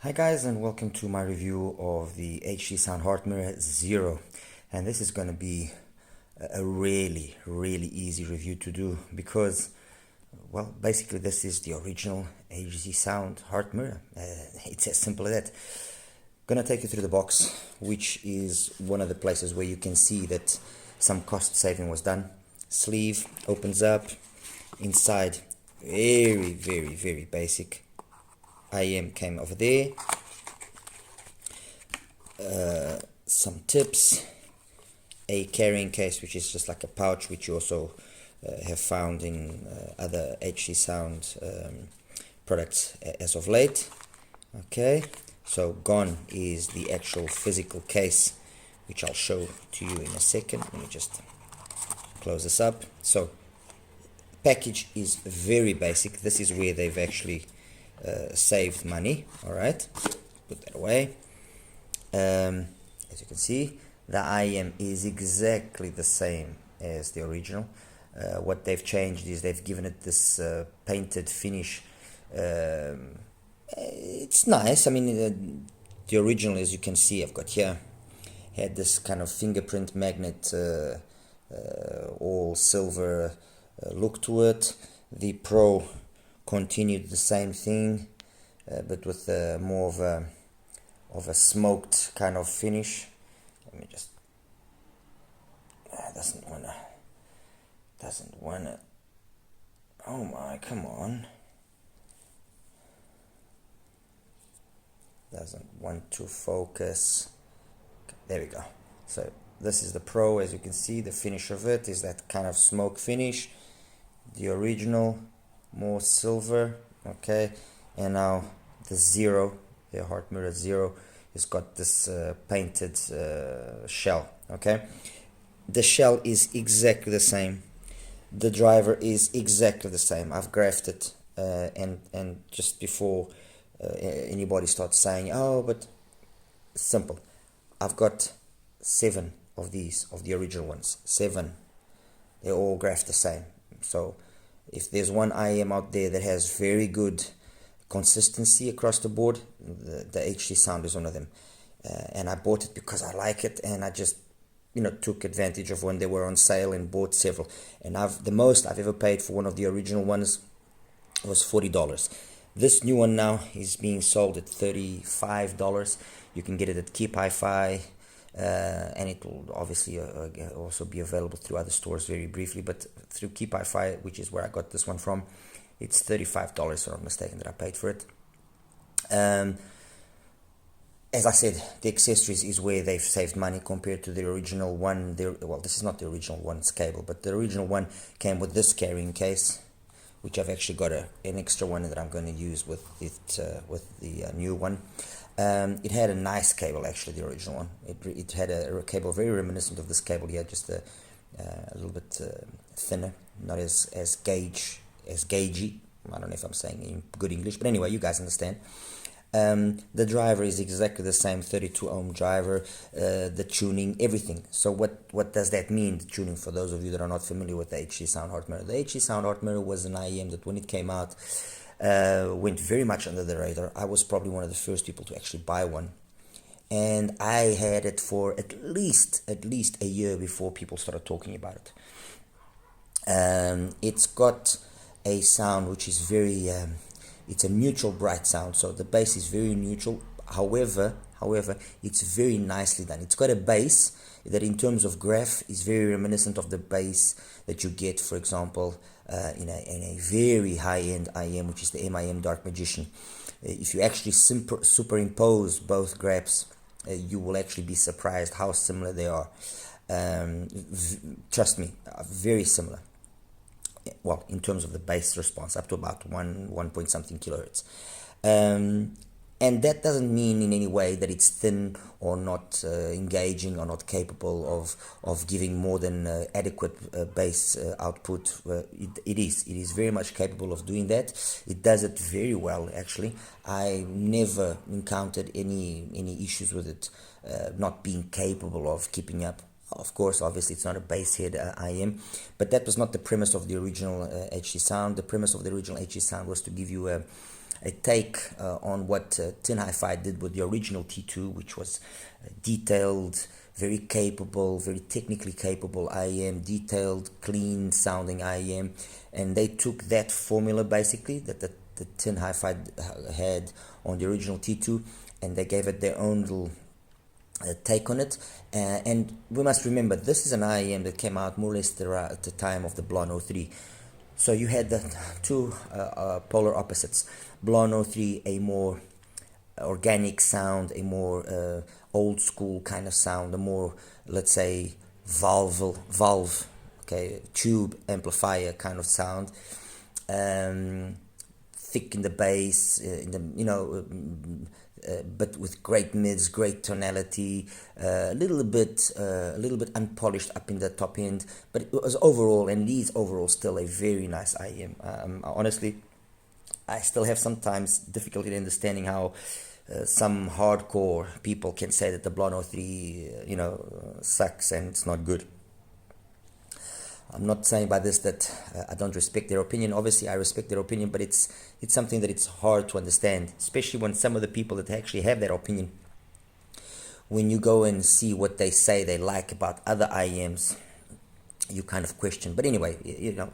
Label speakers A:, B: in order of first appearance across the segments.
A: Hi guys, and welcome to my review of the HZSound HeartMirror ZERO. And this is going to be a really easy review to do because, well, basically this is the original HZSound HeartMirror. It's as simple as that. Gonna take you through the box, which is one of the places where you can see that some cost saving was done. Sleeve opens up, inside very basic. IM came over there. Some tips, a carrying case, which is just like a pouch, which you also have found in other HZSound products as of late. Okay, so gone is the actual physical case, which I'll show to you in a second. Let me just close this up. So package is very basic. This is where they've actually saved money. All right, put that away. As you can see, the IM is exactly the same as the original. What they've changed is they've given it this painted finish. It's nice. I mean, the original, as you can see, I've got here, had this kind of fingerprint magnet, all silver look to it. The Pro continued the same thing, but with more of a smoked kind of finish. Let me just doesn't wanna. Oh my, come on. Doesn't want to focus. Okay, there we go. So this is the Pro. As you can see, the finish of it is that kind of smoke finish. The original, more silver. Okay, and now the Zero, the HeartMirror ZERO, has got this painted shell. Okay, the shell is exactly the same. The driver is exactly the same. I've graphed it, and just before anybody starts saying, oh, but it's simple. I've got 7 of these, of the original ones. 7. They're all graphed the same. So if there's one IM out there that has very good consistency across the board, the HZSound is one of them. And I bought it because I like it, and I just took advantage of when they were on sale and bought several. And the most I've ever paid for one of the original ones was $40. This new one now is being sold at $35. You can get it at KEEPHiFi, and it will obviously also be available through other stores very briefly, but through KEEPHiFi, which is where I got this one from, it's $35, if I'm not mistaken, that I paid for it. As I said, the accessories is where they've saved money compared to the original one. Well, this is not the original one's cable, but the original one came with this carrying case, which I've actually got an extra one that I'm going to use with it, with the new one. It had a nice cable, actually, the original one. It had a cable very reminiscent of this cable here, just a little bit thinner, not as gaugy. I don't know if I'm saying in good English, but anyway, you guys understand. The driver is exactly the same, 32 ohm driver, the tuning, everything. So what does that mean, the tuning, for those of you that are not familiar with the HZSound HeartMirror? The HZSound HeartMirror was an IM that when it came out, went very much under the radar. I was probably one of the first people to actually buy one. And I had it for at least a year before people started talking about it. It's got a sound which is very... it's a neutral bright sound, so the bass is very neutral. However, it's very nicely done. It's got a bass that, in terms of graph, is very reminiscent of the bass that you get, for example, in a very high-end IM, which is the MIM Dark Magician. If you actually superimpose both graphs, you will actually be surprised how similar they are. Trust me, very similar. Well, in terms of the bass response, up to about 1 point something kilohertz. And that doesn't mean in any way that it's thin or not engaging or not capable of giving more than adequate bass output. It is very much capable of doing that. It does it very well, actually. I never encountered any issues with it not being capable of keeping up. Of course, obviously, it's not a bass head IM, but that was not the premise of the original HZSound. The premise of the original HZSound was to give you a a take on what XINHS did with the original T2, which was detailed, very capable, very technically capable IEM, detailed, clean sounding IEM, and they took that formula basically that the XINHS had on the original T2, and they gave it their own little take on it. And we must remember, this is an IEM that came out more or less at the time of the Blonde 03. So you had the two polar opposites. Blonde 03, a more organic sound, a more old school kind of sound, a more, let's say, valve, okay, tube amplifier kind of sound, thick in the bass, but with great mids, great tonality, a little bit unpolished up in the top end, but it was overall, and is overall still a very nice IEM. Honestly, I still have sometimes difficulty in understanding how some hardcore people can say that the Blonde 03, sucks and it's not good. I'm not saying by this that I don't respect their opinion. Obviously, I respect their opinion, but it's something that it's hard to understand, especially when some of the people that actually have that opinion, when you go and see what they say they like about other IEMs, you kind of question. But anyway,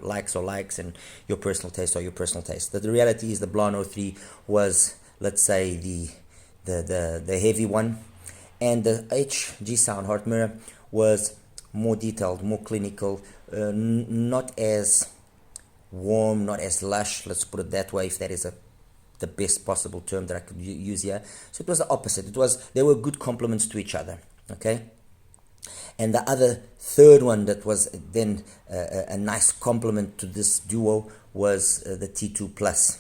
A: likes are likes, and your personal taste are your personal taste. The reality is the Blonde 03 was, let's say, the heavy one, and the HZSound HeartMirror was more detailed, more clinical, not as warm, not as lush, let's put it that way, if that is the best possible term that I could use here. So it was the opposite. They were good complements to each other, okay? And the other third one that was then a nice complement to this duo was the T2 Plus.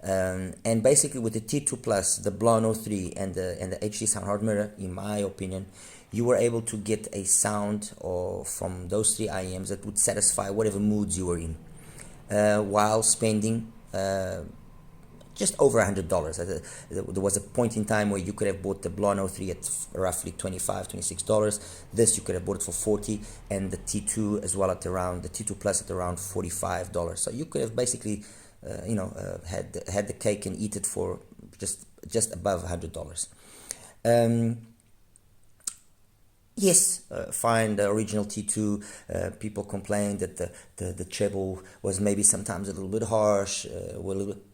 A: And basically with the T2 Plus, the Blonde 03 and the HZSound HeartMirror, in my opinion, you were able to get a sound from those three IEMs that would satisfy whatever moods you were in, while spending just over $100. There was a point in time where you could have bought the Blonde 03 at roughly $25, $26. This you could have bought it for $40, and the T2 as well at around, the T2 Plus at around $45. So you could have basically had the cake and eat it for just above $100. Yes, fine, the original T2, people complained that the treble was maybe sometimes a little bit harsh,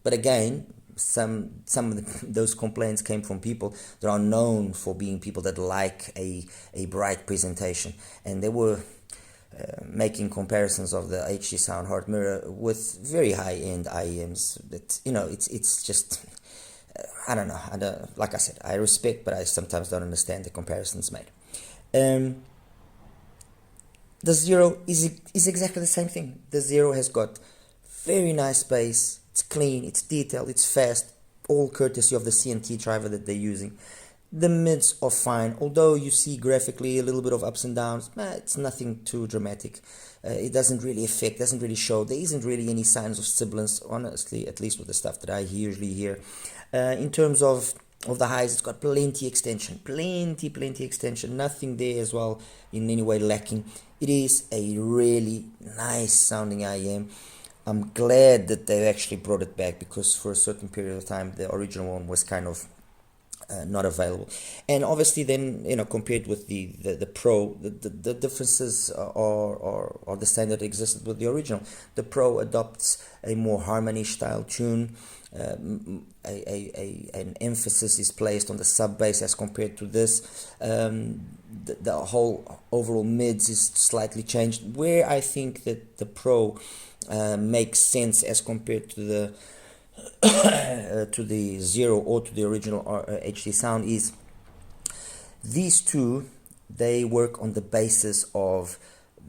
A: but again, some of those complaints came from people that are known for being people that like a bright presentation, and they were making comparisons of the HZSound HeartMirror with very high-end IEMs. That it's just I don't know. Like I said, I respect, but I sometimes don't understand the comparisons made. The Zero is exactly the same thing. The Zero has got very nice bass. It's clean, it's detailed, it's fast, all courtesy of the CNT driver that they're using. The mids are fine, although you see graphically a little bit of ups and downs. It's nothing too dramatic. It doesn't really affect, doesn't really show. There isn't really any signs of sibilance, honestly, at least with the stuff that I usually hear. In terms of the highs, it's got plenty extension, plenty extension, nothing there as well in any way lacking. It is a really nice sounding IEM. I'm glad that they actually brought it back, because for a certain period of time the original one was kind of not available. And obviously then, compared with the Pro, the differences are the same that existed with the original. The Pro adopts a more harmony style tune. An emphasis is placed on the sub bass as compared to this. The whole overall mids is slightly changed, where I think that the Pro makes sense as compared to the to the Zero or to the original HZSound is these two, they work on the basis of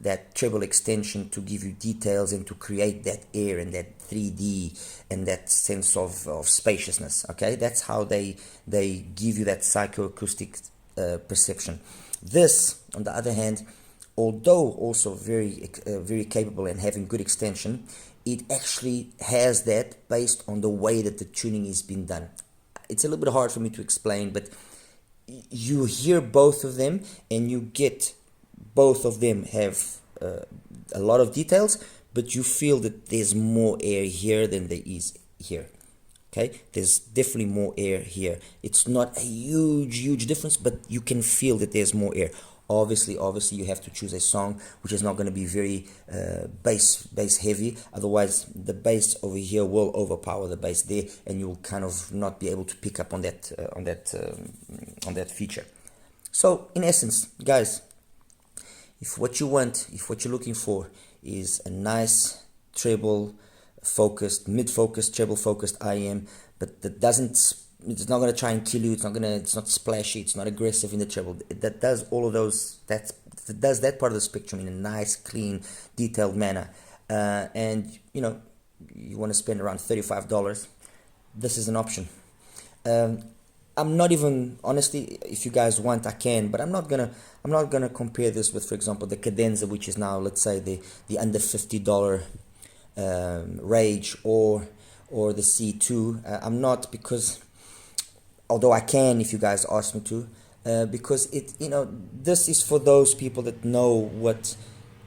A: that treble extension to give you details and to create that air and that 3D and that sense of spaciousness. Okay, that's how they give you that psychoacoustic perception. This, on the other hand, although also very capable and having good extension, it actually has that based on the way that the tuning is being done. It's a little bit hard for me to explain, but you hear both of them and you get both of them have a lot of details, but you feel that there's more air here than there is here. Okay, there's definitely more air here. It's not a huge difference, but you can feel that there's more air. Obviously you have to choose a song which is not going to be very bass heavy, otherwise the bass over here will overpower the bass there, and you'll kind of not be able to pick up on that feature. So in essence, guys, if what you're looking for is a nice treble focused, mid-focused, treble focused IM, but that it's not going to try and kill you, it's not splashy, it's not aggressive in the treble, that does all of those, that does that part of the spectrum in a nice, clean, detailed manner, and you know, you want to spend around $35, this is an option. I'm not even, honestly, if you guys want, I can, but I'm not gonna compare this with, for example, the Cadenza, which is now, let's say, the under $50 Rage, or the C2. I'm not, because although I can if you guys ask me to, because this is for those people that know what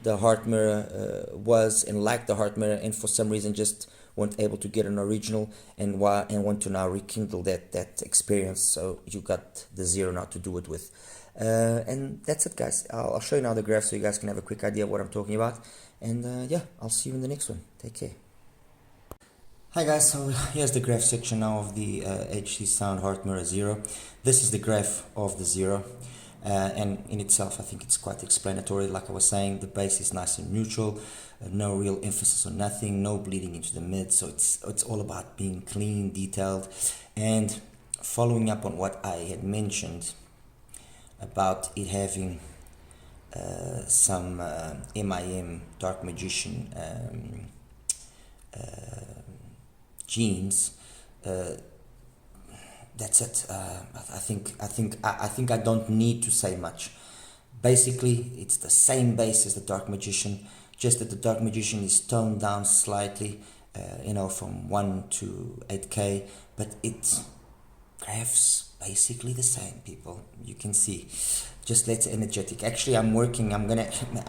A: the HeartMirror was and like the HeartMirror, and for some reason just weren't able to get an original and want to now rekindle that experience. So you got the Zero now to do it with, and that's it, guys. I'll show you now the graph so you guys can have a quick idea of what I'm talking about, and yeah, I'll see you in the next one. Take care. Hi guys, so here's the graph section now of the HZSound HeartMirror ZERO. This is the graph of the Zero, and in itself I think it's quite explanatory. Like I was saying, the bass is nice and neutral, no real emphasis on nothing, no bleeding into the mid, so it's all about being clean, detailed, and following up on what I had mentioned about it having some MIM Dark Magician genes. That's it. I think I don't need to say much. Basically, it's the same bass as the Dark Magician, just that the Dark Magician is toned down slightly, from 1 to 8K, but it graphs basically the same, people. You can see, just less energetic. Actually, I'm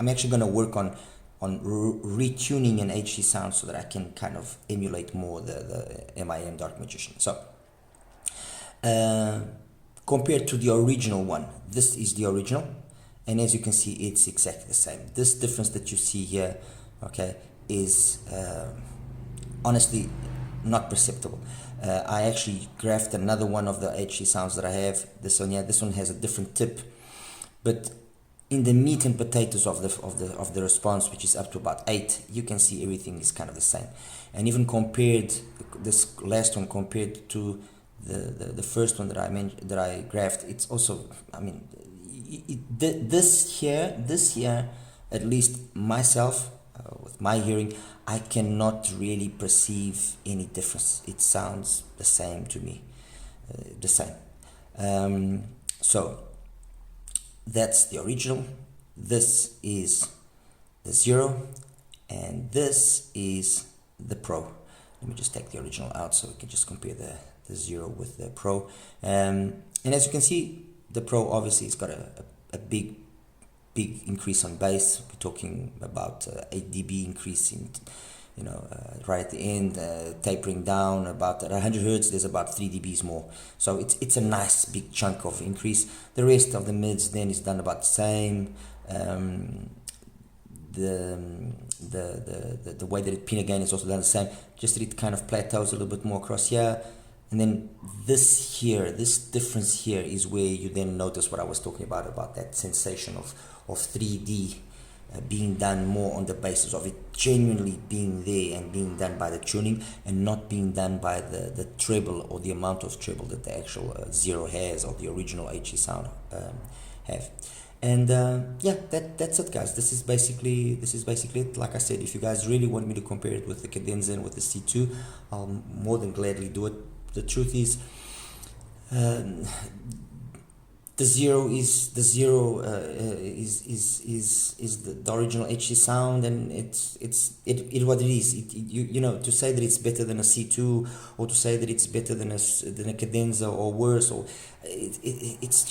A: actually gonna work on retuning an HZSound so that I can kind of emulate more the MIM Dark Magician. So compared to the original one, this is the original, and as you can see, it's exactly the same. This difference that you see here, okay, is honestly not perceptible. I actually graphed another one of the HZSounds that I have. This one has a different tip, but in the meat and potatoes of the response, which is up to about 8, you can see everything is kind of the same. And even compared, this last one compared to the first one that I graphed, it's also, I mean, this here, at least myself, with my hearing, I cannot really perceive any difference. It sounds the same to me, the same. So that's the original, this is the Zero, and this is the Pro. Let me just take the original out so we can just compare the Zero with the Pro. And as you can see, the Pro obviously has got a big increase on bass. We're talking about 8 dB increase in, right at the end, tapering down about at 100 Hertz, there's about 3 dBs more. So it's a nice big chunk of increase. The rest of the mids then is done about the same. The way that it pin again is also done the same, just that it kind of plateaus a little bit more across here. And then this difference here is where you then notice what I was talking about that sensation of 3D being done more on the basis of it genuinely being there and being done by the tuning, and not being done by the treble or the amount of treble that the actual Zero has, or the original HZSound have. And yeah, that's it, guys. This is basically it. Like I said, if you guys really want me to compare it with the Cadenza and with the C2, I'll more than gladly do it. The truth is, the Zero is the original HZSound, and it's what it is. To say that it's better than a C2, or to say that it's better than a Cadenza, or worse, or it's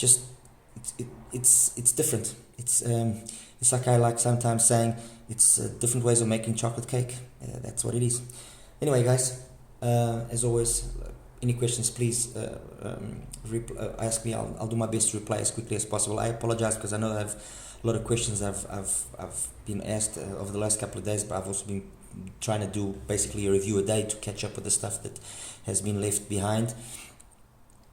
A: different. It's like I like sometimes saying, it's different ways of making chocolate cake. That's what it is. Anyway, guys, as always, any questions, please ask me. I'll do my best to reply as quickly as possible. I apologize because I know I have a lot of questions I've been asked over the last couple of days, but I've also been trying to do basically a review a day to catch up with the stuff that has been left behind.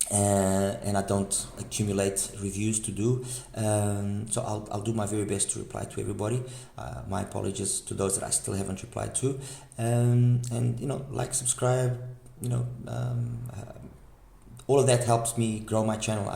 A: And I don't accumulate reviews to do, so I'll do my very best to reply to everybody. My apologies to those that I still haven't replied to, and you know, like, subscribe, you know, all of that helps me grow my channel.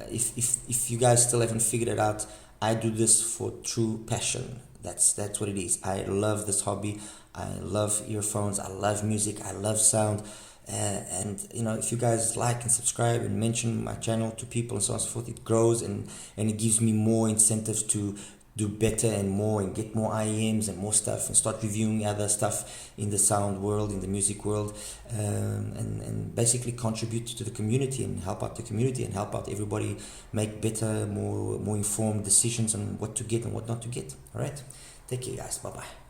A: If you guys still haven't figured it out, I do this for true passion. That's what it is. I love this hobby. I love earphones. I love music. I love sound. And you know, if you guys like and subscribe and mention my channel to people and so on and so forth, it grows and it gives me more incentives to do better and more and get more IEMs and more stuff and start reviewing other stuff in the sound world, in the music world, and basically contribute to the community and help out the community and help out everybody make better, more informed decisions on what to get and what not to get. All right, take care, guys. Bye bye.